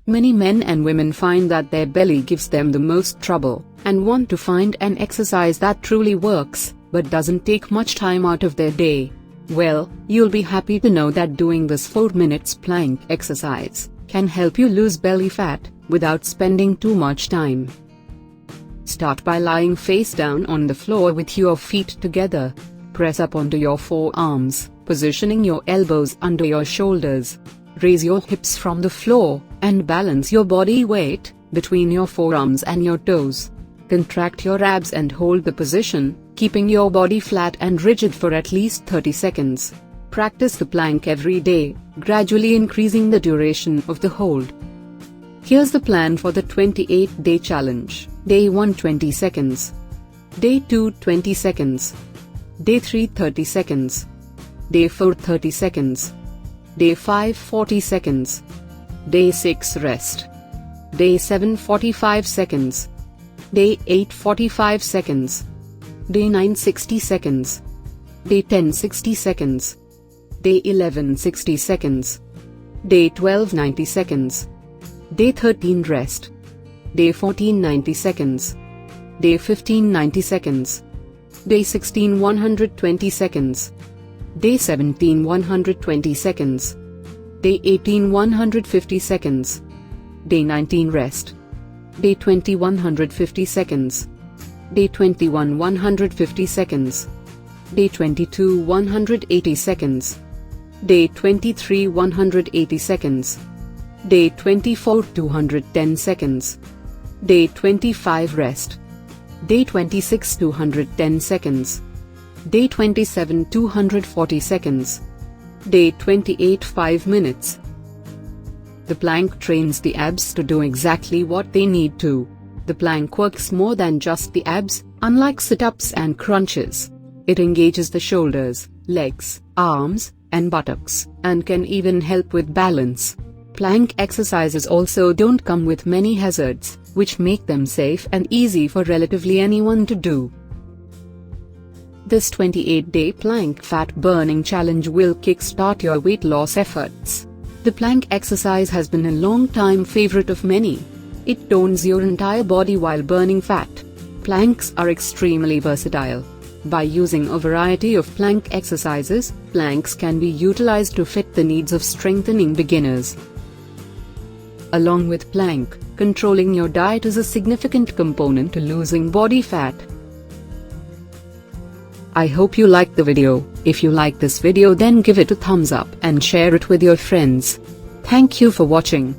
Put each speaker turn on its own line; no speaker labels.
Many men and women find that their belly gives them the most trouble, and want to find an exercise that truly works, but doesn't take much time out of their day. Well, you'll be happy to know that doing this 4 minutes plank exercise can help you lose belly fat, without spending too much time. Start by lying face down on the floor with your feet together. Press up onto your forearms, positioning your elbows under your shoulders. Raise your hips from the floor, and balance your body weight between your forearms and your toes. Contract your abs and hold the position, keeping your body flat and rigid for at least 30 seconds. Practice the plank every day, gradually increasing the duration of the hold. Here's the plan for the 28-day challenge. Day 1 20 seconds. Day 2 20 seconds. Day 3 30 seconds. Day 4 30 seconds. Day 5 40 seconds. Day 6 rest. Day 7 45 seconds. Day 8 45 seconds. Day 9 60 seconds. Day 10 60 seconds. Day 11 60 seconds. Day 12 90 seconds. Day 13 rest. Day 14 90 seconds. Day 15 90 seconds. Day 16 120 seconds. Day 17 120 seconds. Day 18 150 seconds. Day 19 rest. Day 20 150 seconds. Day 21 150 seconds. Day 22 180 seconds. Day 23 180 seconds. Day 24 210 seconds. Day 25 rest. Day 26 210 seconds. Day 27 240 seconds. Day 28 5 minutes. The plank trains the abs to do exactly what they need to. The plank works more than just the abs, unlike sit-ups and crunches. It engages the shoulders, legs, arms, and buttocks, and can even help with balance. Plank exercises also don't come with many hazards, which make them safe and easy for relatively anyone to do. This 28-day plank fat burning challenge will kickstart your weight loss efforts. The plank exercise has been a long-time favorite of many. It tones your entire body while burning fat. Planks are extremely versatile. By using a variety of plank exercises, planks can be utilized to fit the needs of strengthening beginners. Along with plank, controlling your diet is a significant component to losing body fat. I hope you liked the video. If you like this video, then give it a thumbs up and share it with your friends. Thank you for watching.